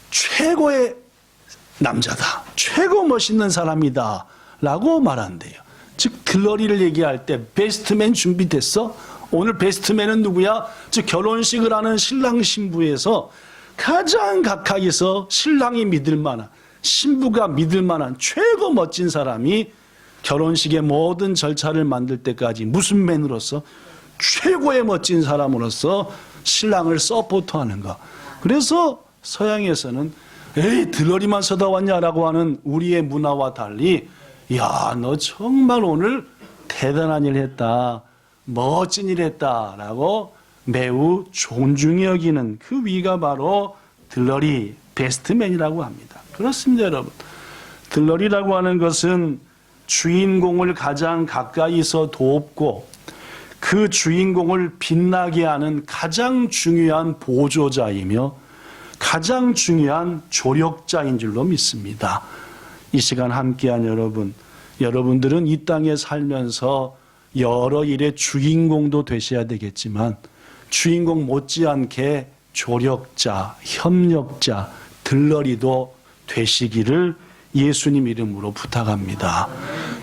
최고의 남자다, 최고 멋있는 사람이다 라고 말한대요. 즉 들러리를 얘기할 때 베스트맨 준비됐어? 오늘 베스트맨은 누구야? 즉 결혼식을 하는 신랑 신부에서 가장 가까이서 신랑이 믿을 만한, 신부가 믿을 만한 최고 멋진 사람이 결혼식의 모든 절차를 만들 때까지 무슨 맨으로서? 최고의 멋진 사람으로서 신랑을 서포트하는가. 그래서 서양에서는 에이 들러리만 서다 왔냐라고 하는 우리의 문화와 달리 야, 너 정말 오늘 대단한 일 했다, 멋진 일 했다라고 매우 존중히 여기는 그 위가 바로 들러리, 베스트맨이라고 합니다. 그렇습니다, 여러분. 들러리라고 하는 것은 주인공을 가장 가까이서 돕고 그 주인공을 빛나게 하는 가장 중요한 보조자이며 가장 중요한 조력자인 줄로 믿습니다. 이 시간 함께한 여러분, 여러분들은 이 땅에 살면서 여러 일의 주인공도 되셔야 되겠지만 주인공 못지않게 조력자, 협력자, 들러리도 되시기를 예수님 이름으로 부탁합니다.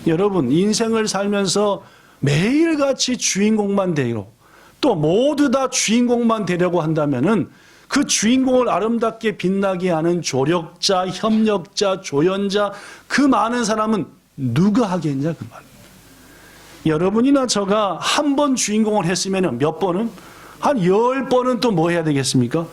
여러분, 인생을 살면서 매일같이 주인공만 되고 또 모두 다 주인공만 되려고 한다면은 그 주인공을 아름답게 빛나게 하는 조력자, 협력자, 조연자, 그 많은 사람은 누가 하겠냐 그 말입니다. 여러분이나 저가 한 번 주인공을 했으면 몇 번은? 한 10번은 또 뭐 해야 되겠습니까?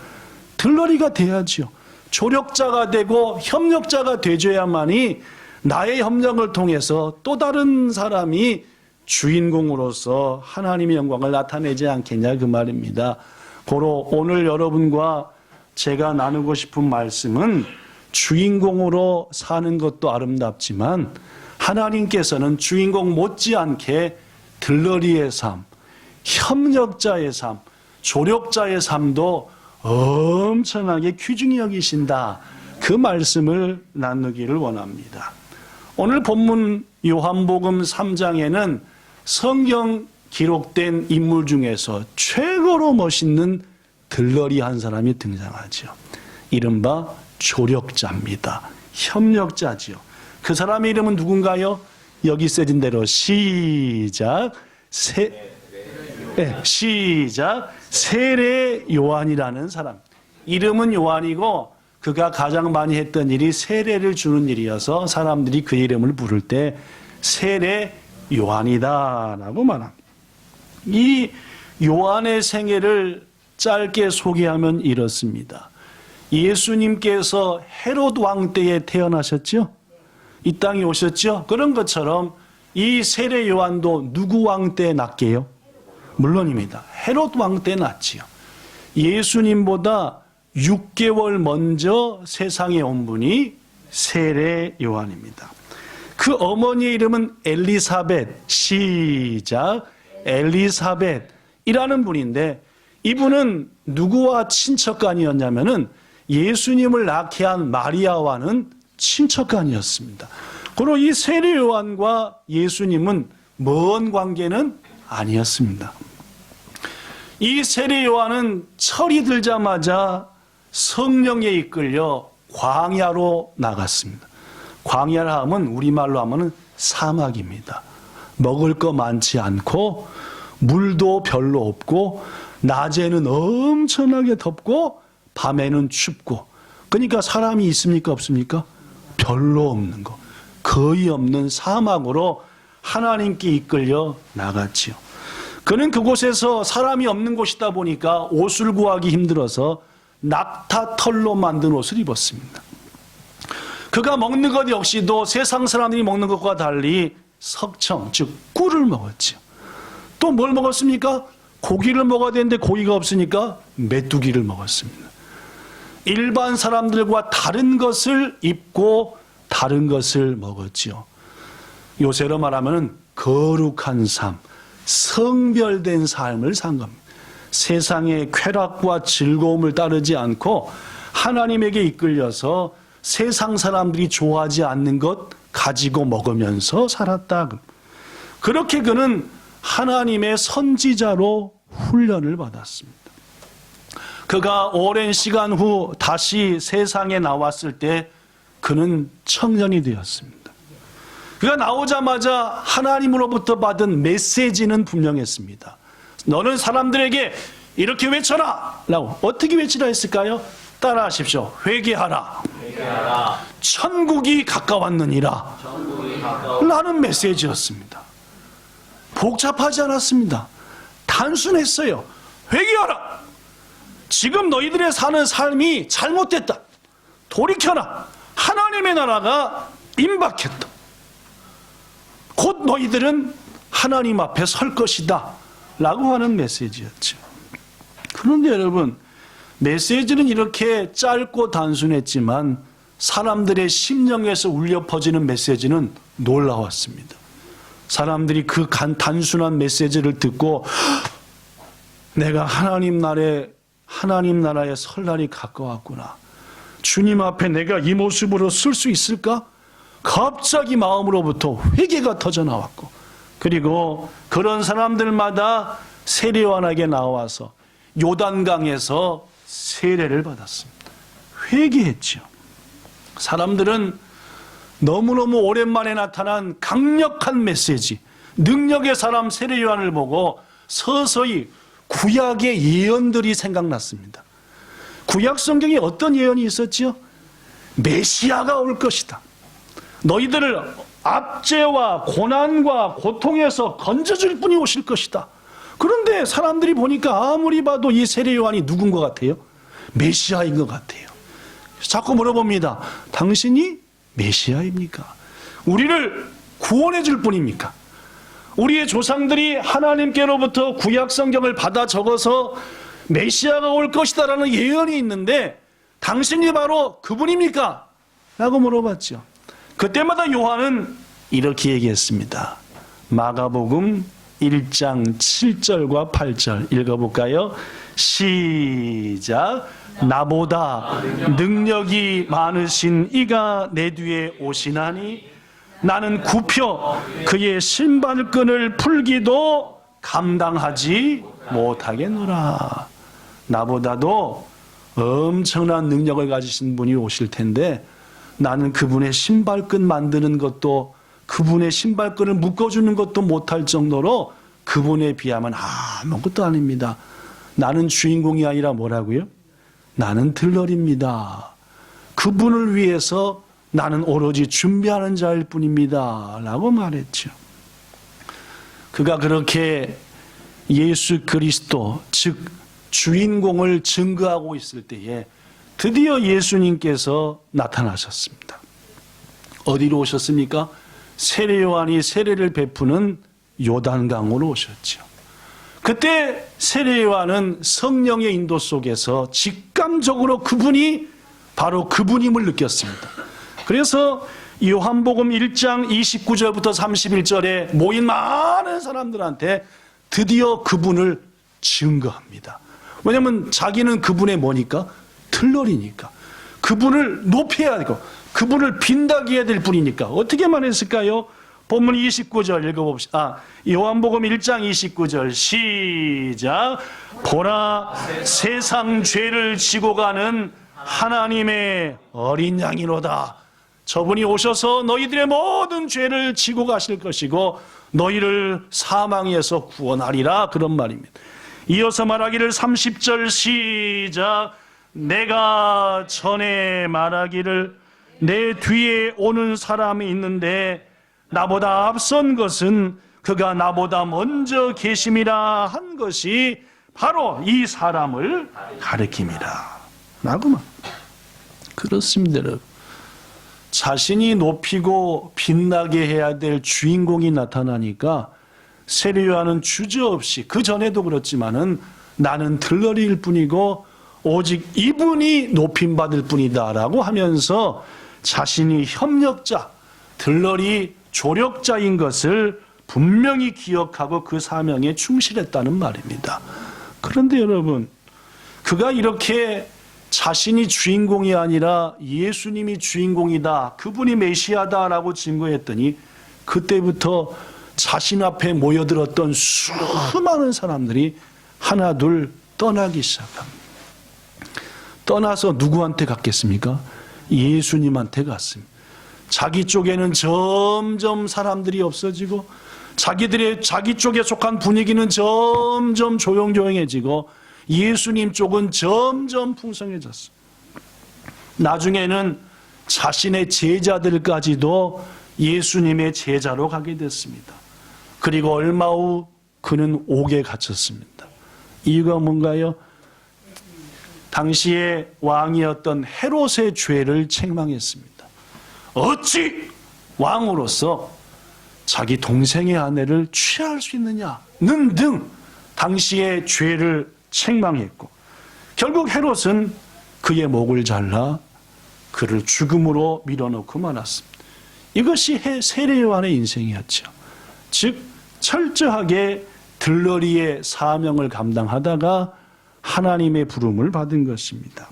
들러리가 돼야지요. 조력자가 되고 협력자가 되줘야만이 나의 협력을 통해서 또 다른 사람이 주인공으로서 하나님의 영광을 나타내지 않겠냐 그 말입니다. 고로 오늘 여러분과 제가 나누고 싶은 말씀은 주인공으로 사는 것도 아름답지만 하나님께서는 주인공 못지않게 들러리의 삶, 협력자의 삶, 조력자의 삶도 엄청나게 귀중히 여기신다. 그 말씀을 나누기를 원합니다. 오늘 본문 요한복음 3장에는 성경 기록된 인물 중에서 최고로 멋있는 들러리 한 사람이 등장하죠. 이른바 조력자입니다. 협력자지요. 그 사람의 이름은 누군가요? 여기 써진 대로 시작. 세례 요한이라는 사람. 이름은 요한이고 그가 가장 많이 했던 일이 세례를 주는 일이어서 사람들이 그 이름을 부를 때 세례 요한이다라고 말합니다. 이 요한의 생애를 짧게 소개하면 이렇습니다. 예수님께서 헤롯 왕 때에 태어나셨죠? 이 땅에 오셨죠? 그런 것처럼 이 세례 요한도 누구 왕 때 났게요? 물론입니다. 헤롯 왕 때 났지요. 예수님보다 6개월 먼저 세상에 온 분이 세례 요한입니다. 그 어머니의 이름은 엘리사벳, 시작, 엘리사벳이라는 분인데 이분은 누구와 친척간이었냐면은 예수님을 낳게 한 마리아와는 친척간이었습니다. 그리고 이 세례 요한과 예수님은 먼 관계는 아니었습니다. 이 세례 요한은 철이 들자마자 성령에 이끌려 광야로 나갔습니다. 광야라 하면 우리말로 하면 사막입니다. 먹을 거 많지 않고 물도 별로 없고 낮에는 엄청나게 덥고 밤에는 춥고 그러니까 사람이 있습니까 없습니까? 별로 없는 거, 거의 없는 사막으로 하나님께 이끌려 나갔지요. 그는 그곳에서 사람이 없는 곳이다 보니까 옷을 구하기 힘들어서 낙타털로 만든 옷을 입었습니다. 그가 먹는 것 역시도 세상 사람들이 먹는 것과 달리 석청, 즉 꿀을 먹었죠. 또 뭘 먹었습니까? 고기를 먹어야 되는데 고기가 없으니까 메뚜기를 먹었습니다. 일반 사람들과 다른 것을 입고 다른 것을 먹었지요. 요새로 말하면 거룩한 삶, 성별된 삶을 산 겁니다. 세상의 쾌락과 즐거움을 따르지 않고 하나님에게 이끌려서 세상 사람들이 좋아하지 않는 것 가지고 먹으면서 살았다. 그렇게 그는 하나님의 선지자로 훈련을 받았습니다. 그가 오랜 시간 후 다시 세상에 나왔을 때 그는 청년이 되었습니다. 그가 나오자마자 하나님으로부터 받은 메시지는 분명했습니다. 너는 사람들에게 이렇게 외쳐라 라고. 어떻게 외치라 했을까요? 따라하십시오. 회개하라. 천국이 가까웠느니라 라는 메시지였습니다. 복잡하지 않았습니다. 단순했어요. 회개하라. 지금 너희들의 사는 삶이 잘못됐다. 돌이켜라. 하나님의 나라가 임박했다. 곧 너희들은 하나님 앞에 설 것이다 라고 하는 메시지였죠. 그런데 여러분, 메시지는 이렇게 짧고 단순했지만 사람들의 심령에서 울려 퍼지는 메시지는 놀라웠습니다. 사람들이 그 단순한 메시지를 듣고 내가 하나님 나라의 설날이 가까웠구나. 주님 앞에 내가 이 모습으로 설 수 있을까? 갑자기 마음으로부터 회개가 터져 나왔고, 그리고 그런 사람들마다 세례요한에게 나와서 요단강에서 세례를 받았습니다. 회개했죠. 사람들은 너무너무 오랜만에 나타난 강력한 메시지, 능력의 사람 세례요한을 보고 서서히 구약의 예언들이 생각났습니다. 구약 성경에 어떤 예언이 있었죠? 메시아가 올 것이다. 너희들을 압제와 고난과 고통에서 건져줄 분이 오실 것이다. 그런데 사람들이 보니까 아무리 봐도 이 세례요한이 누군 것 같아요? 메시아인 것 같아요. 자꾸 물어봅니다. 당신이 메시아입니까? 우리를 구원해 줄 분입니까? 우리의 조상들이 하나님께로부터 구약 성경을 받아 적어서 메시아가 올 것이다라는 예언이 있는데 당신이 바로 그분입니까? 라고 물어봤죠. 그때마다 요한은 이렇게 얘기했습니다. 마가복음 1장 7절과 8절 읽어볼까요? 시작. 나보다 능력이 많으신 이가 내 뒤에 오시나니 나는 굽혀 그의 신발끈을 풀기도 감당하지 못하겠노라. 나보다도 엄청난 능력을 가지신 분이 오실 텐데 나는 그분의 신발끈 만드는 것도, 그분의 신발끈을 묶어주는 것도 못할 정도로 그분에 비하면 아무것도 아닙니다. 나는 주인공이 아니라 뭐라고요? 나는 들러리입니다. 그분을 위해서 나는 오로지 준비하는 자일 뿐입니다 라고 말했죠. 그가 그렇게 예수 그리스도, 즉 주인공을 증거하고 있을 때에 드디어 예수님께서 나타나셨습니다. 어디로 오셨습니까? 세례요한이 세례를 베푸는 요단강으로 오셨죠. 그때 세례요한은 성령의 인도 속에서 직감적으로 그분이 바로 그분임을 느꼈습니다. 그래서 요한복음 1장 29절부터 31절에 모인 많은 사람들한테 드디어 그분을 증거합니다. 왜냐하면 자기는 그분의 뭐니까? 들러리니까. 그분을 높여야 되고 그분을 빈다게 해야 될 분이니까. 어떻게 말했을까요? 본문 29절 읽어봅시다. 요한복음 1장 29절 시작. 보라, 세상 죄를 지고 가는 하나님의 어린 양이로다. 저분이 오셔서 너희들의 모든 죄를 지고 가실 것이고 너희를 사망에서 구원하리라. 그런 말입니다. 이어서 말하기를 30절 시작. 내가 전에 말하기를 내 뒤에 오는 사람이 있는데 나보다 앞선 것은 그가 나보다 먼저 계심이라 한 것이 바로 이 사람을 가리킴이라 라고만. 그렇습니다. 여러분. 자신이 높이고 빛나게 해야 될 주인공이 나타나니까 세례요한은 주저없이, 그 전에도 그렇지만은 나는 들러리일 뿐이고 오직 이분이 높임받을 뿐이다 라고 하면서 자신이 협력자, 들러리 조력자인 것을 분명히 기억하고 그 사명에 충실했다는 말입니다. 그런데 여러분, 그가 이렇게 자신이 주인공이 아니라 예수님이 주인공이다, 그분이 메시아다라고 증거했더니 그때부터 자신 앞에 모여들었던 수많은 사람들이 하나둘 떠나기 시작합니다. 떠나서 누구한테 갔겠습니까? 예수님한테 갔습니다. 자기 쪽에는 점점 사람들이 없어지고 자기 쪽에 속한 분위기는 점점 조용조용해지고 예수님 쪽은 점점 풍성해졌어요. 나중에는 자신의 제자들까지도 예수님의 제자로 가게 됐습니다. 그리고 얼마 후 그는 옥에 갇혔습니다. 이유가 뭔가요? 당시의 왕이었던 헤롯의 죄를 책망했습니다. 어찌 왕으로서 자기 동생의 아내를 취할 수 있느냐는 등 당시의 죄를 책망했고 결국 헤롯은 그의 목을 잘라 그를 죽음으로 밀어넣고 말았습니다. 이것이 세례 요한의 인생이었죠. 즉 철저하게 들러리의 사명을 감당하다가 하나님의 부름을 받은 것입니다.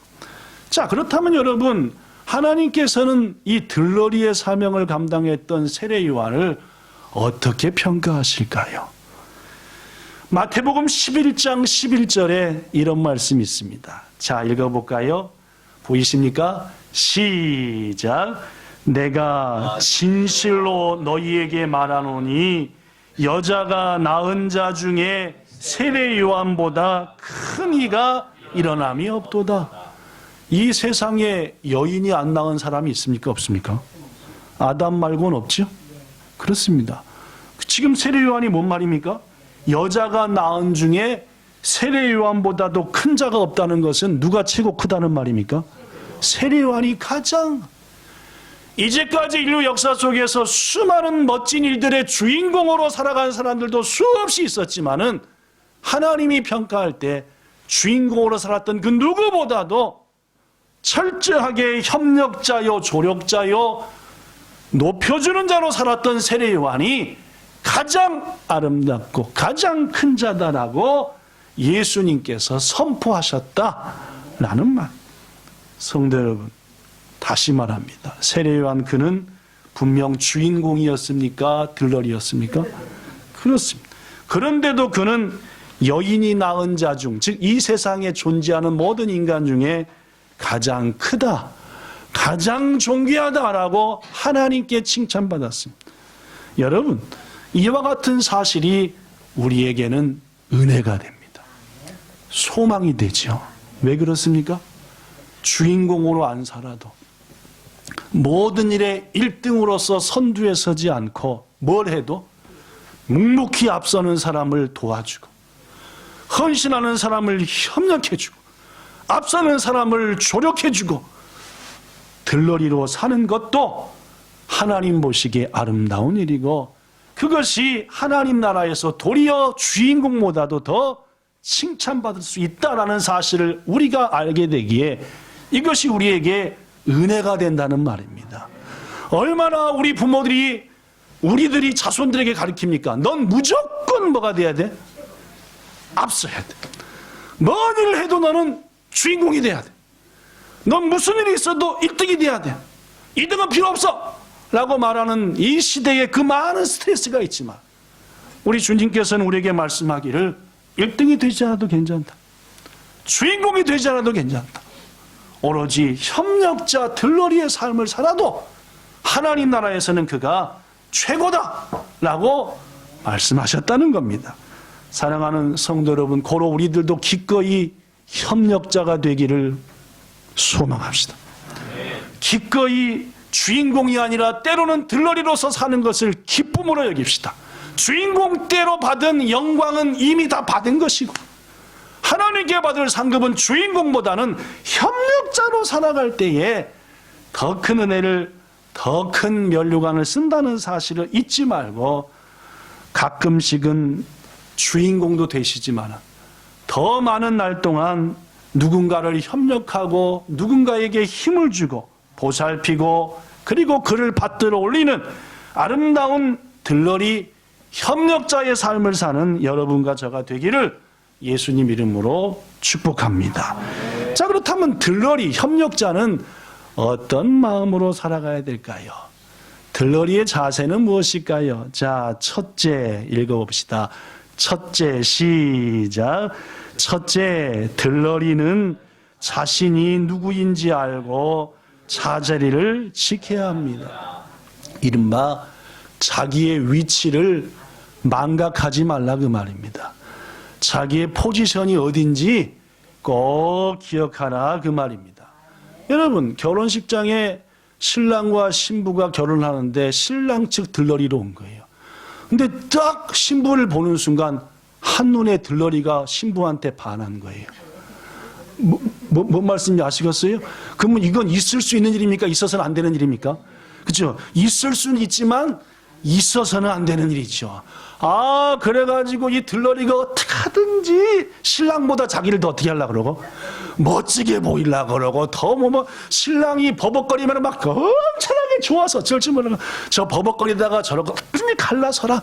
자, 그렇다면 여러분, 하나님께서는 이 들러리의 사명을 감당했던 세례 요한을 어떻게 평가하실까요? 마태복음 11장 11절에 이런 말씀이 있습니다. 자, 읽어볼까요? 보이십니까? 시작. 내가 진실로 너희에게 말하노니 여자가 낳은 자 중에 세례 요한보다 큰 이가 일어남이 없도다. 이 세상에 여인이 안 낳은 사람이 있습니까? 없습니까? 아담 말고는 없죠? 그렇습니다. 지금 세례 요한이 뭔 말입니까? 여자가 낳은 중에 세례 요한보다도 큰 자가 없다는 것은 누가 최고 크다는 말입니까? 세례 요한이 가장. 이제까지 인류 역사 속에서 수많은 멋진 일들의 주인공으로 살아간 사람들도 수없이 있었지만은 하나님이 평가할 때 주인공으로 살았던 그 누구보다도 철저하게 협력자요, 조력자요, 높여주는 자로 살았던 세례 요한이 가장 아름답고 가장 큰 자다라고 예수님께서 선포하셨다라는 말. 성도 여러분, 다시 말합니다. 세례 요한 그는 분명 주인공이었습니까? 들러리였습니까? 그렇습니다. 그런데도 그는 여인이 낳은 자 중, 즉 이 세상에 존재하는 모든 인간 중에 가장 크다, 가장 존귀하다라고 하나님께 칭찬받았습니다. 여러분, 이와 같은 사실이 우리에게는 은혜가 됩니다. 소망이 되죠. 왜 그렇습니까? 주인공으로 안 살아도 모든 일에 1등으로서 선두에 서지 않고 뭘 해도 묵묵히 앞서는 사람을 도와주고 헌신하는 사람을 협력해주고 앞서는 사람을 조력해주고 들러리로 사는 것도 하나님 보시기에 아름다운 일이고 그것이 하나님 나라에서 도리어 주인공보다도 더 칭찬받을 수 있다라는 사실을 우리가 알게 되기에 이것이 우리에게 은혜가 된다는 말입니다. 얼마나 우리 부모들이 우리들이 자손들에게 가르칩니까? 넌 무조건 뭐가 돼야 돼? 앞서야 돼. 뭔 일을 해도 너는 주인공이 돼야 돼. 넌 무슨 일이 있어도 1등이 돼야 돼. 2등은 필요 없어 라고 말하는 이 시대에 그 많은 스트레스가 있지만 우리 주님께서는 우리에게 말씀하기를 1등이 되지 않아도 괜찮다. 주인공이 되지 않아도 괜찮다. 오로지 협력자 들러리의 삶을 살아도 하나님 나라에서는 그가 최고다 라고 말씀하셨다는 겁니다. 사랑하는 성도 여러분, 고로 우리들도 기꺼이 협력자가 되기를 소망합시다. 기꺼이 주인공이 아니라 때로는 들러리로서 사는 것을 기쁨으로 여깁시다. 주인공 때로 받은 영광은 이미 다 받은 것이고 하나님께 받을 상급은 주인공보다는 협력자로 살아갈 때에 더 큰 은혜를, 더 큰 면류관을 쓴다는 사실을 잊지 말고 가끔씩은 주인공도 되시지만 더 많은 날 동안 누군가를 협력하고 누군가에게 힘을 주고 보살피고 그리고 그를 받들어 올리는 아름다운 들러리 협력자의 삶을 사는 여러분과 저가 되기를 예수님 이름으로 축복합니다. 자, 그렇다면 들러리 협력자는 어떤 마음으로 살아가야 될까요? 들러리의 자세는 무엇일까요? 자, 첫째 읽어봅시다. 첫째, 시작. 첫째, 들러리는 자신이 누구인지 알고 자자리를 지켜야 합니다. 이른바 자기의 위치를 망각하지 말라 그 말입니다. 자기의 포지션이 어딘지 꼭 기억하라 그 말입니다. 여러분, 결혼식장에 신랑과 신부가 결혼하는데 신랑 측 들러리로 온 거예요. 근데 딱 신부를 보는 순간 한눈에 들러리가 신부한테 반한 거예요. 뭔 말씀인지 아시겠어요? 그러면 이건 있을 수 있는 일입니까? 있어서는 안 되는 일입니까? 그렇죠? 있을 수는 있지만 있어서는 안 되는 일이죠. 그래가지고 이 들러리가 어떻게 하든지 신랑보다 자기를 더 어떻게 하려고 그러고 멋지게 보이려고 그러고 더 신랑이 버벅거리면 막 엄청나게 좋아서 저 버벅거리다가 저러고 갈라서라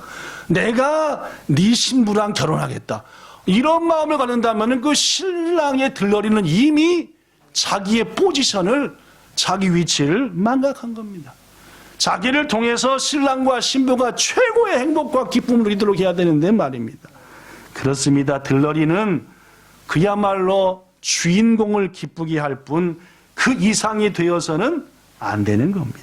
내가 네 신부랑 결혼하겠다 이런 마음을 갖는다면 그 신랑의 들러리는 이미 자기의 포지션을 자기 위치를 망각한 겁니다. 자기를 통해서 신랑과 신부가 최고의 행복과 기쁨을 누리도록 해야 되는데 말입니다. 그렇습니다. 들러리는 그야말로 주인공을 기쁘게 할 뿐 그 이상이 되어서는 안 되는 겁니다.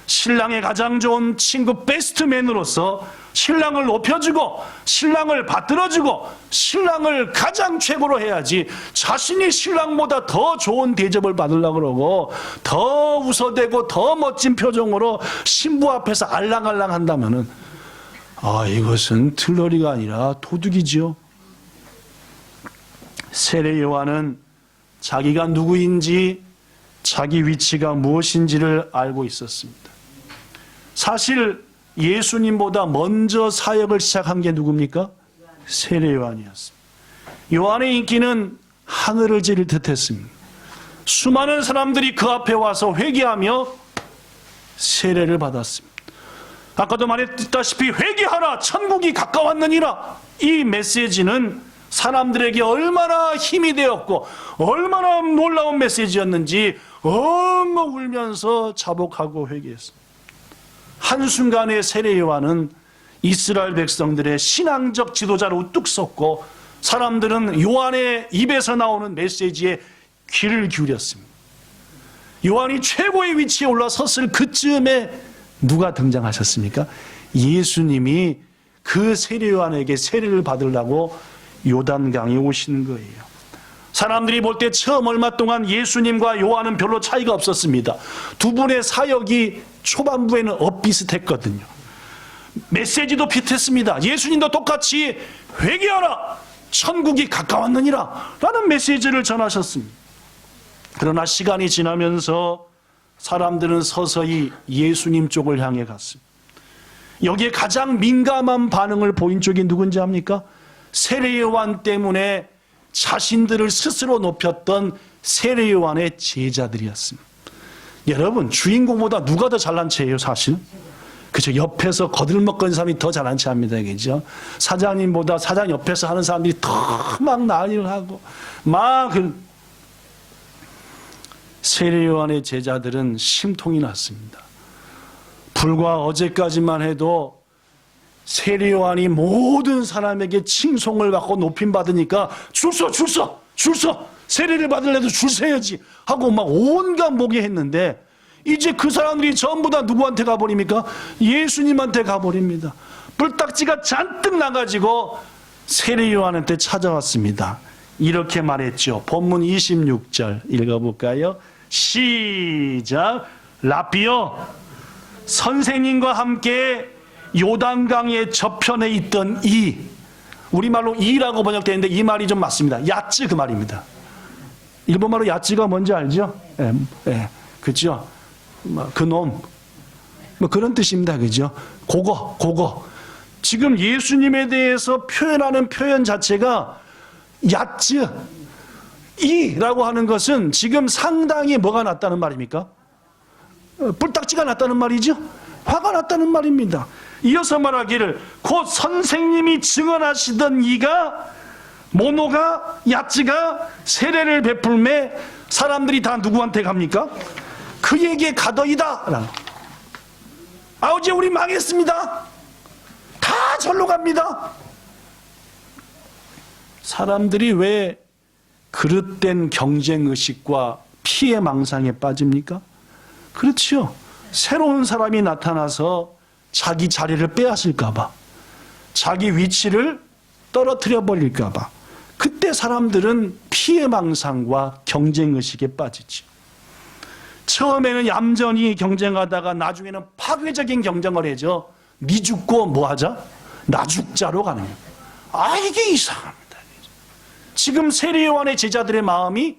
신랑의 가장 좋은 친구 베스트맨으로서 신랑을 높여주고 신랑을 받들어주고 신랑을 가장 최고로 해야지 자신이 신랑보다 더 좋은 대접을 받으려고 그러고 더 웃어대고 더 멋진 표정으로 신부 앞에서 알랑알랑 한다면은 이것은 들러리가 아니라 도둑이지요. 세례 요한은 자기가 누구인지 자기 위치가 무엇인지를 알고 있었습니다. 사실 예수님보다 먼저 사역을 시작한 게 누굽니까? 세례 요한이었습니다. 요한의 인기는 하늘을 찌를 듯했습니다. 수많은 사람들이 그 앞에 와서 회개하며 세례를 받았습니다. 아까도 말했다시피 회개하라 천국이 가까웠느니라 이 메시지는 사람들에게 얼마나 힘이 되었고 얼마나 놀라운 메시지였는지 엉엉 울면서 자복하고 회개했습니다. 한순간에 세례 요한은 이스라엘 백성들의 신앙적 지도자로 우뚝 섰고 사람들은 요한의 입에서 나오는 메시지에 귀를 기울였습니다. 요한이 최고의 위치에 올라섰을 그쯤에 누가 등장하셨습니까? 예수님이 그 세례 요한에게 세례를 받으려고 요단강에 오신 거예요. 사람들이 볼 때 처음 얼마 동안 예수님과 요한은 별로 차이가 없었습니다. 두 분의 사역이 초반부에는 엇비슷했거든요. 메시지도 비슷했습니다. 예수님도 똑같이 회개하라 천국이 가까웠느니라 라는 메시지를 전하셨습니다. 그러나 시간이 지나면서 사람들은 서서히 예수님 쪽을 향해 갔습니다. 여기에 가장 민감한 반응을 보인 쪽이 누군지 압니까? 세례 요한 때문에 자신들을 스스로 높였던 세례 요한의 제자들이었습니다. 여러분, 주인공보다 누가 더 잘난 체예요, 사실? 그죠? 옆에서 거들먹거리는 사람이 더 잘난 체 합니다, 그죠? 사장님보다 사장 옆에서 하는 사람들이 더 막 난리를 하고, 세례 요한의 제자들은 심통이 났습니다. 불과 어제까지만 해도 세례 요한이 모든 사람에게 칭송을 받고 높임 받으니까 줄 서 세례를 받으려도 줄 서야지 하고 막 온갖 모개했는데 이제 그 사람들이 전부 다 누구한테 가버립니까? 예수님한테 가버립니다. 뿔딱지가 잔뜩 나가지고 세례 요한한테 찾아왔습니다. 이렇게 말했죠. 본문 26절 읽어볼까요? 시작. 라삐요, 선생님과 함께 요단강의 저편에 있던 우리말로 이라고 번역되는데 이 말이 좀 맞습니다. 야쯔 그 말입니다. 일본말로 야쯔가 뭔지 알죠? 그죠? 그놈 그런 뜻입니다. 그죠? 그거 지금 예수님에 대해서 표현하는 표현 자체가 야쯔 이라고 하는 것은 지금 상당히 뭐가 났다는 말입니까? 뿔딱지가 났다는 말이죠. 화가 났다는 말입니다. 이어서 말하기를 곧 선생님이 증언하시던 야쯔가 세례를 베풀매 사람들이 다 누구한테 갑니까? 그에게 가더이다. 이제 우리 망했습니다. 다 절로 갑니다. 사람들이 왜 그릇된 경쟁의식과 피해망상에 빠집니까? 그렇지요. 새로운 사람이 나타나서 자기 자리를 빼앗을까 봐, 자기 위치를 떨어뜨려 버릴까 봐, 그때 사람들은 피해망상과 경쟁의식에 빠지죠. 처음에는 얌전히 경쟁하다가 나중에는 파괴적인 경쟁을 해죠. 니 죽고 뭐 하자? 나 죽자로 가는 거예요. 아, 이게 이상합니다. 지금 세례요한의 제자들의 마음이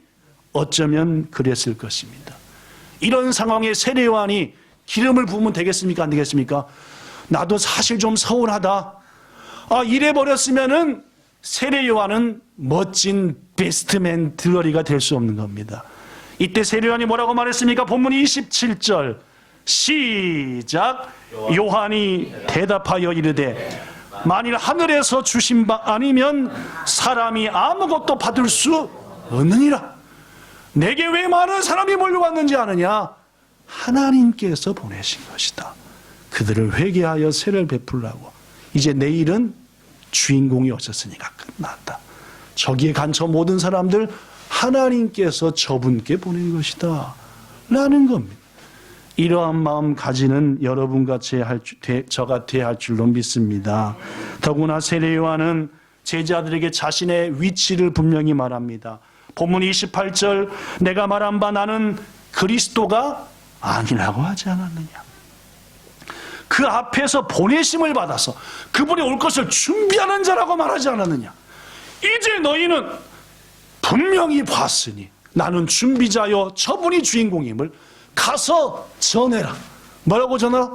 어쩌면 그랬을 것입니다. 이런 상황에 세례요한이 기름을 부으면 되겠습니까? 안 되겠습니까? 나도 사실 좀 서운하다. 아, 이래버렸으면은 세례요한은 멋진 베스트맨 들러리가 될 수 없는 겁니다. 이때 세례요한이 뭐라고 말했습니까? 본문 27절 시작. 요한이 대답하여 이르되 만일 하늘에서 주신 바 아니면 사람이 아무것도 받을 수 없느니라. 내게 왜 많은 사람이 몰려왔는지 아느냐? 하나님께서 보내신 것이다. 그들을 회개하여 세례를 베풀라고. 이제 내일은 주인공이 오셨으니까 끝났다. 저기에 간 저 모든 사람들 하나님께서 저분께 보낸 것이다 라는 겁니다. 이러한 마음 가지는 여러분같이 저가 돼야 할 줄로 믿습니다. 더구나 세례요한은 제자들에게 자신의 위치를 분명히 말합니다. 본문 28절 내가 말한 바 나는 그리스도가 아니라고 하지 않았느냐. 그 앞에서 보내심을 받아서 그분이 올 것을 준비하는 자라고 말하지 않았느냐. 이제 너희는 분명히 봤으니 나는 준비자요 저분이 주인공임을 가서 전해라. 뭐라고 전하라?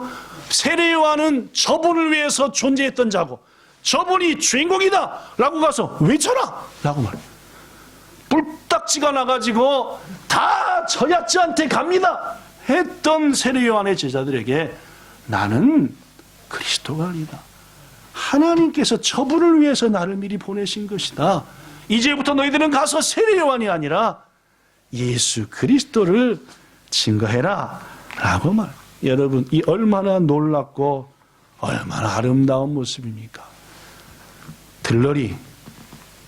세례요한은 저분을 위해서 존재했던 자고 저분이 주인공이다 라고 가서 외쳐라 라고 말해요. 뿔딱지가 나가지고 다 저야찌한테 갑니다 했던 세례요한의 제자들에게 나는 그리스도가 아니다. 하나님께서 저분을 위해서 나를 미리 보내신 것이다. 이제부터 너희들은 가서 세례요한이 아니라 예수 그리스도를 증거해라 라고 말. 여러분, 이 얼마나 놀랍고 얼마나 아름다운 모습입니까? 들러리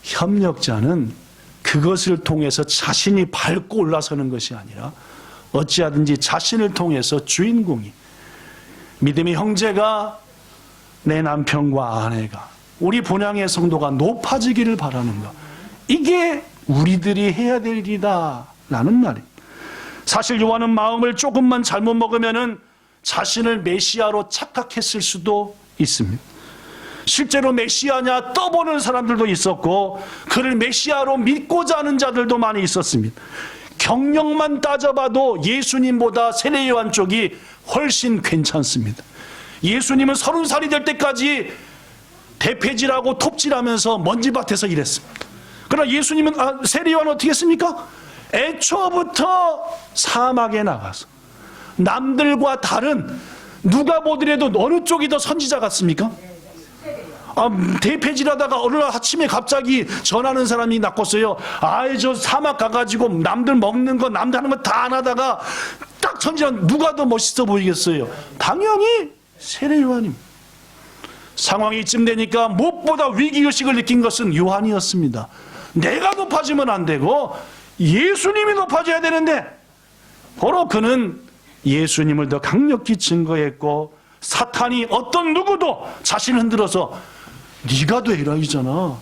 협력자는 그것을 통해서 자신이 밟고 올라서는 것이 아니라 어찌하든지 자신을 통해서 주인공이, 믿음의 형제가, 내 남편과 아내가, 우리 본향의 성도가 높아지기를 바라는 것, 이게 우리들이 해야 될 일이다 라는 말이에요. 사실 요한은 마음을 조금만 잘못 먹으면은 자신을 메시아로 착각했을 수도 있습니다. 실제로 메시아냐 떠보는 사람들도 있었고 그를 메시아로 믿고자 하는 자들도 많이 있었습니다. 경력만 따져봐도 예수님보다 세례요한 쪽이 훨씬 괜찮습니다. 예수님은 30살이 될 때까지 대패질하고 톱질하면서 먼지밭에서 일했습니다. 그러나 예수님은 세례요한은 어떻게 했습니까? 애초부터 사막에 나가서 남들과 다른, 누가 보더라도 어느 쪽이 더 선지자 같습니까? 대패질하다가 어느 날 아침에 갑자기 전하는 사람이 낚았어요. 저 사막 가가지고 남들 먹는 거 남들 하는 거 다 안 하다가 딱 선지자, 누가 더 멋있어 보이겠어요? 당연히 세례요한입니다. 상황이 이쯤 되니까 무엇보다 위기의식을 느낀 것은 요한이었습니다. 내가 높아지면 안 되고 예수님이 높아져야 되는데, 바로 그는 예수님을 더 강력히 증거했고 사탄이 어떤 누구도 자신을 흔들어서 네가 더偉이잖아,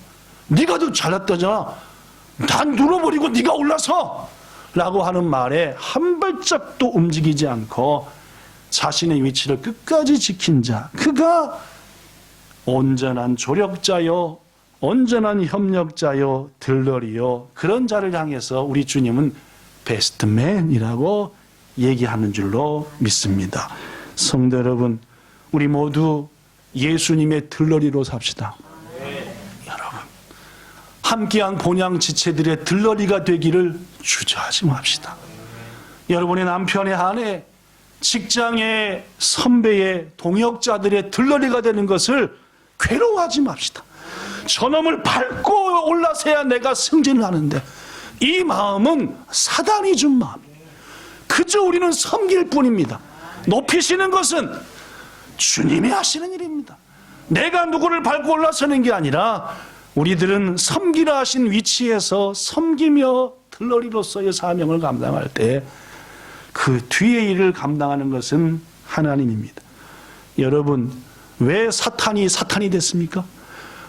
네가 더 잘났다잖아, 난 눌러버리고 네가 올라서 라고 하는 말에 한 발짝도 움직이지 않고 자신의 위치를 끝까지 지킨 자, 그가 온전한 조력자요, 온전한 협력자요, 들러리요, 그런 자를 향해서 우리 주님은 베스트맨이라고 얘기하는 줄로 믿습니다. 성도 여러분, 우리 모두 예수님의 들러리로 삽시다. 여러분, 함께한 본향 지체들의 들러리가 되기를 주저하지 맙시다. 여러분의 남편의 아내, 직장의 선배의 동역자들의 들러리가 되는 것을 괴로워하지 맙시다. 저놈을 밟고 올라서야 내가 승진을 하는데, 이 마음은 사단이 준 마음이에요. 그저 우리는 섬길 뿐입니다. 높이시는 것은 주님이 하시는 일입니다. 내가 누구를 밟고 올라서는 게 아니라 우리들은 섬기라 하신 위치에서 섬기며 들러리로서의 사명을 감당할 때 그 뒤의 일을 감당하는 것은 하나님입니다. 여러분, 왜 사탄이 됐습니까?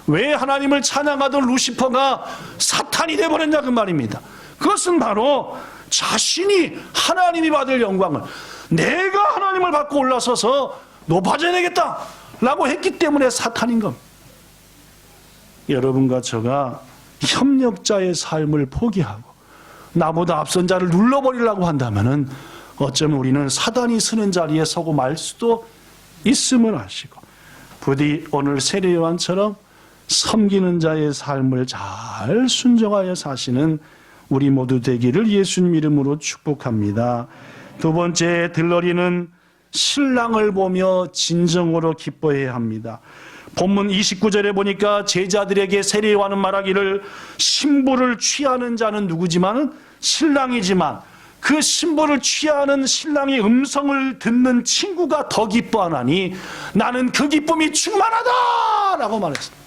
왜 하나님을 찬양하던 루시퍼가 사탄이 되어버렸냐 그 말입니다. 그것은 바로 자신이 하나님이 받을 영광을 내가 하나님을 받고 올라서서 높아져야 되겠다 라고 했기 때문에 사탄인 겁니다. 여러분과 저가 협력자의 삶을 포기하고 나보다 앞선 자를 눌러버리려고 한다면 어쩌면 우리는 사단이 서는 자리에 서고 말 수도 있음을 아시고 부디 오늘 세례요한처럼 섬기는 자의 삶을 잘 순종하여 사시는 우리 모두 되기를 예수님 이름으로 축복합니다. 두 번째, 들러리는 신랑을 보며 진정으로 기뻐해야 합니다. 본문 29절에 보니까 제자들에게 세례요한은 말하기를 신부를 취하는 자는 누구지만은 신랑이지만 그 신부를 취하는 신랑의 음성을 듣는 친구가 더 기뻐하나니 나는 그 기쁨이 충만하다 라고 말했습니다.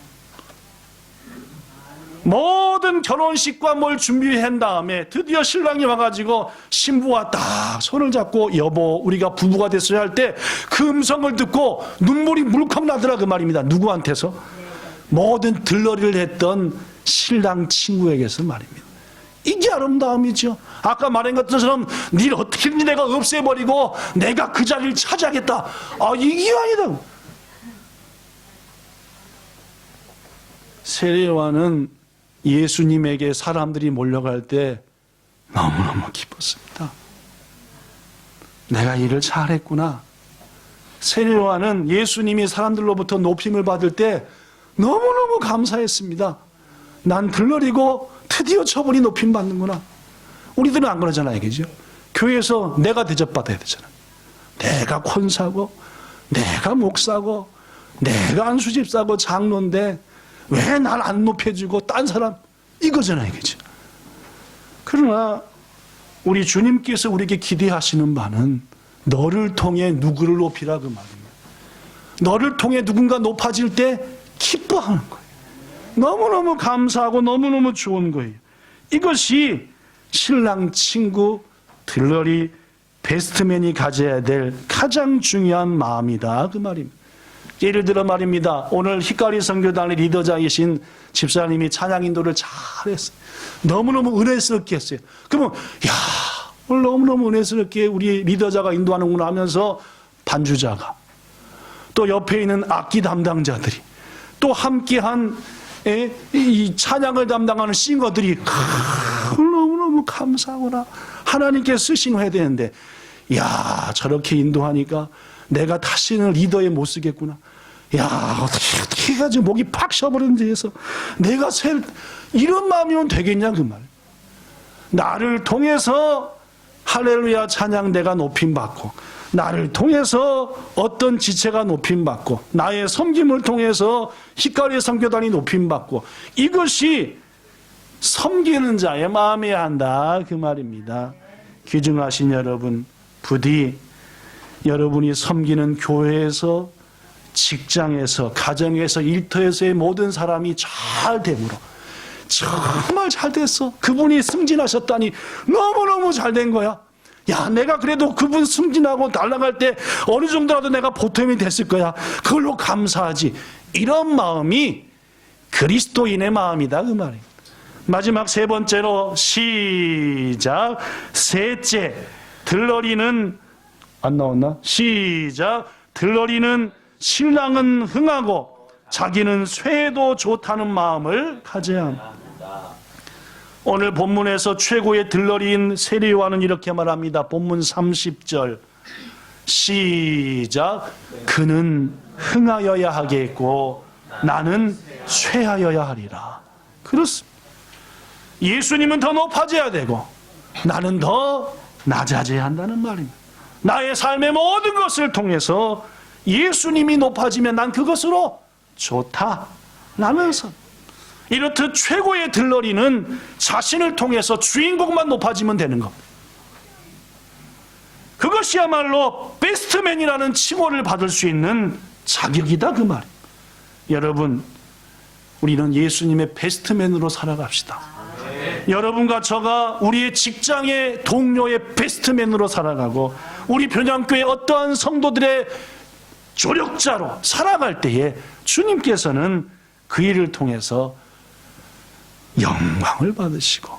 모든 결혼식과 뭘 준비한 다음에 드디어 신랑이 와가지고 신부와 딱 손을 잡고 여보 우리가 부부가 됐어야 할 때 그 음성을 듣고 눈물이 물컥 나더라 그 말입니다. 누구한테서? 모든 들러리를 했던 신랑 친구에게서 말입니다. 이게 아름다움이죠. 아까 말한 것처럼 네 어떻게든지 내가 없애버리고 내가 그 자리를 차지하겠다. 이게 아니다. 세례요한은 예수님에게 사람들이 몰려갈 때 너무너무 기뻤습니다. 내가 일을 잘했구나. 세례요한은 예수님이 사람들로부터 높임을 받을 때 너무너무 감사했습니다. 난 들러리고 드디어 저분이 높임 받는구나. 우리들은 안 그러잖아요, 그죠? 교회에서 내가 대접받아야 되잖아. 내가 권사고, 내가 목사고, 내가 안수집사고 장로인데 왜 날 안 높여주고 딴 사람 이거잖아요, 그죠? 그러나 우리 주님께서 우리에게 기대하시는 바는 너를 통해 누구를 높이라 그 말입니다. 너를 통해 누군가 높아질 때 기뻐하는 거예요. 너무너무 감사하고 너무너무 좋은 거예요. 이것이 신랑 친구 들러리 베스트맨이 가져야 될 가장 중요한 마음이다 그 말입니다. 예를 들어 말입니다. 오늘 히카리 선교단의 리더자이신 집사님이 찬양 인도를 잘했어요. 너무너무 은혜스럽게 했어요. 그러면 오늘 너무너무 은혜스럽게 우리 리더자가 인도하는구나 하면서 반주자가 또 옆에 있는 악기 담당자들이 또 함께한 이 찬양을 담당하는 싱어들이 너무너무 감사하구나. 하나님께 쓰신 해야 되는데 저렇게 인도하니까 내가 다시는 리더에 못 쓰겠구나. 어떻게 해가지고 목이 팍 쉬어버리는지 해서 내가 이런 마음이면 되겠냐 그 말. 나를 통해서 할렐루야 찬양 내가 높임받고 나를 통해서 어떤 지체가 높임받고 나의 섬김을 통해서 히카리 선교단이 높임받고 이것이 섬기는 자의 마음이어야 한다 그 말입니다. 귀중하신 여러분, 부디 여러분이 섬기는 교회에서 직장에서 가정에서 일터에서의 모든 사람이 잘 되므로 정말 잘 됐어. 그분이 승진하셨다니 너무너무 잘 된 거야. 내가 그래도 그분 승진하고 날아갈 때 어느 정도라도 내가 보탬이 됐을 거야. 그걸로 감사하지. 이런 마음이 그리스도인의 마음이다 그 말이에요. 마지막 세 번째로 시작. 셋째, 들러리는 안 나왔나? 시작. 들러리는 신랑은 흥하고 자기는 쇠도 좋다는 마음을 가져야 합니다. 오늘 본문에서 최고의 들러리인 세례요한은 이렇게 말합니다. 본문 30절 시작. 그는 흥하여야 하겠고 나는 쇠하여야 하리라. 그렇습니다. 예수님은 더 높아져야 되고 나는 더 낮아져야 한다는 말입니다. 나의 삶의 모든 것을 통해서 예수님이 높아지면 난 그것으로 좋다 라면서 이렇듯 최고의 들러리는 자신을 통해서 주인공만 높아지면 되는 것. 그것이야말로 베스트맨이라는 칭호를 받을 수 있는 자격이다 그 말이에요. 여러분, 우리는 예수님의 베스트맨으로 살아갑시다. 여러분과 저가 우리의 직장의 동료의 베스트맨으로 살아가고 우리 변양교회 어떠한 성도들의 조력자로 살아갈 때에 주님께서는 그 일을 통해서 영광을 받으시고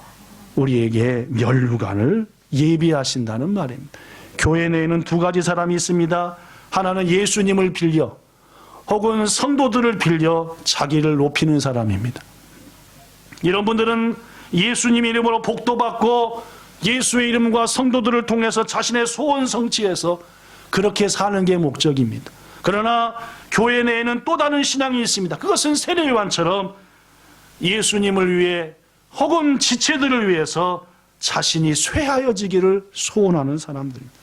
우리에게 면류관을 예비하신다는 말입니다. 교회 내에는 두 가지 사람이 있습니다. 하나는 예수님을 빌려 혹은 성도들을 빌려 자기를 높이는 사람입니다. 이런 분들은 예수님 이름으로 복도 받고 예수의 이름과 성도들을 통해서 자신의 소원 성취해서 그렇게 사는 게 목적입니다. 그러나 교회 내에는 또 다른 신앙이 있습니다. 그것은 세례요한처럼 예수님을 위해 혹은 지체들을 위해서 자신이 쇠하여지기를 소원하는 사람들입니다.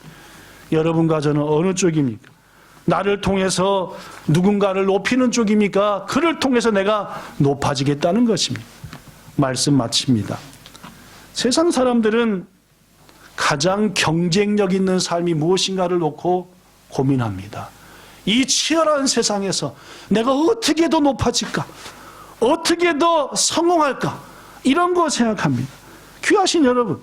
여러분과 저는 어느 쪽입니까? 나를 통해서 누군가를 높이는 쪽입니까? 그를 통해서 내가 높아지겠다는 것입니다. 말씀 마칩니다. 세상 사람들은 가장 경쟁력 있는 삶이 무엇인가를 놓고 고민합니다. 이 치열한 세상에서 내가 어떻게 더 높아질까? 어떻게 더 성공할까? 이런 거 생각합니다. 귀하신 여러분,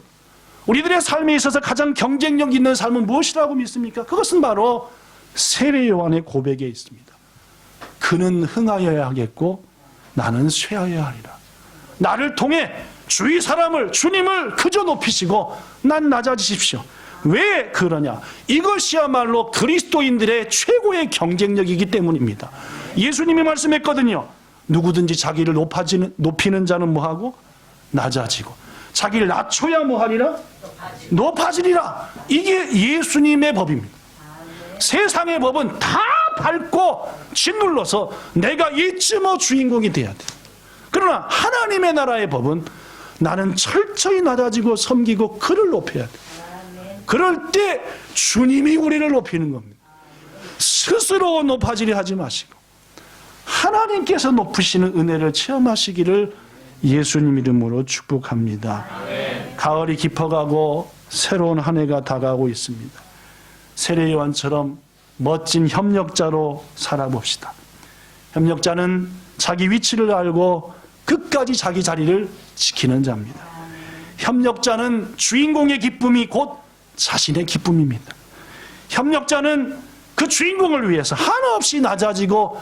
우리들의 삶에 있어서 가장 경쟁력 있는 삶은 무엇이라고 믿습니까? 그것은 바로 세례 요한의 고백에 있습니다. 그는 흥하여야 하겠고 나는 쇠하여야 하리라. 나를 통해 주위 사람을, 주님을 그저 높이시고 난 낮아지십시오. 왜 그러냐? 이것이야말로 그리스도인들의 최고의 경쟁력이기 때문입니다. 예수님이 말씀했거든요. 누구든지 자기를 높이는 자는 뭐하고? 낮아지고. 자기를 낮춰야 뭐하리라? 높아지리라. 이게 예수님의 법입니다. 세상의 법은 다 밟고 짓눌러서 내가 이쯤의 주인공이 돼야 돼. 그러나 하나님의 나라의 법은 나는 철저히 낮아지고 섬기고 그를 높여야 돼. 그럴 때 주님이 우리를 높이는 겁니다. 스스로 높아지려 하지 마시고 하나님께서 높으시는 은혜를 체험하시기를 예수님 이름으로 축복합니다. 가을이 깊어가고 새로운 한 해가 다가오고 있습니다. 세례 요한처럼 멋진 협력자로 살아봅시다. 협력자는 자기 위치를 알고 끝까지 자기 자리를 지키는 자입니다. 협력자는 주인공의 기쁨이 곧 자신의 기쁨입니다. 협력자는 그 주인공을 위해서 한없이 낮아지고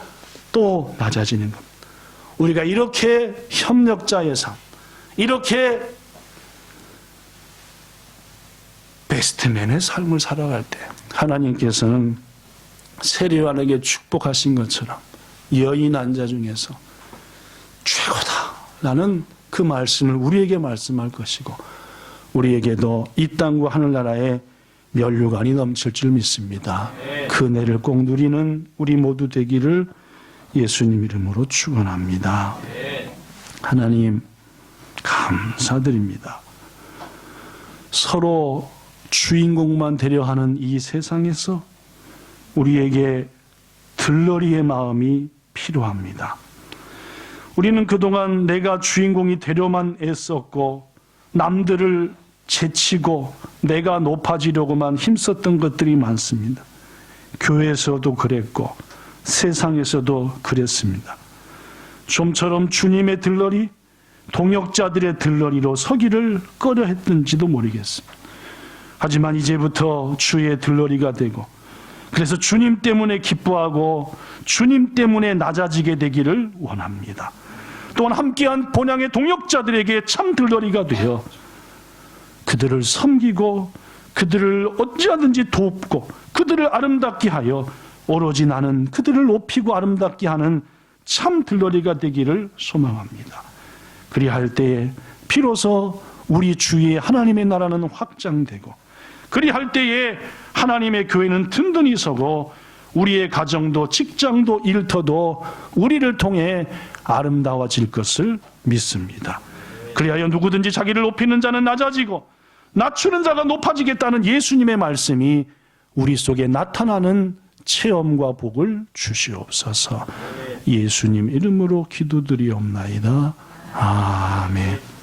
또 낮아지는 겁니다. 우리가 이렇게 협력자의 삶, 이렇게 베스트맨의 삶을 살아갈 때 하나님께서는 세례 요한에게 축복하신 것처럼 여인 앉아 중에서 최고다라는 그 말씀을 우리에게 말씀할 것이고 우리에게도 이 땅과 하늘나라에 면류관이 넘칠 줄 믿습니다. 그 은혜를 꼭 누리는 우리 모두 되기를 예수님 이름으로 축원합니다. 하나님 감사드립니다. 서로 주인공만 되려 하는 이 세상에서 우리에게 들러리의 마음이 필요합니다. 우리는 그동안 내가 주인공이 되려만 애썼고 남들을 제치고 내가 높아지려고만 힘썼던 것들이 많습니다. 교회에서도 그랬고 세상에서도 그랬습니다. 좀처럼 주님의 들러리, 동역자들의 들러리로 서기를 꺼려 했던지도 모르겠습니다. 하지만 이제부터 주의 들러리가 되고 그래서 주님 때문에 기뻐하고 주님 때문에 낮아지게 되기를 원합니다. 또한 함께한 본향의 동역자들에게 참 들러리가 되어 그들을 섬기고 그들을 어찌하든지 돕고 그들을 아름답게 하여 오로지 나는 그들을 높이고 아름답게 하는 참 들러리가 되기를 소망합니다. 그리할 때에 비로소 우리 주위에 하나님의 나라는 확장되고 그리할 때에 하나님의 교회는 든든히 서고 우리의 가정도 직장도 일터도 우리를 통해 아름다워질 것을 믿습니다. 그리하여 누구든지 자기를 높이는 자는 낮아지고 낮추는 자가 높아지겠다는 예수님의 말씀이 우리 속에 나타나는 체험과 복을 주시옵소서. 예수님 이름으로 기도드리옵나이다. 아멘.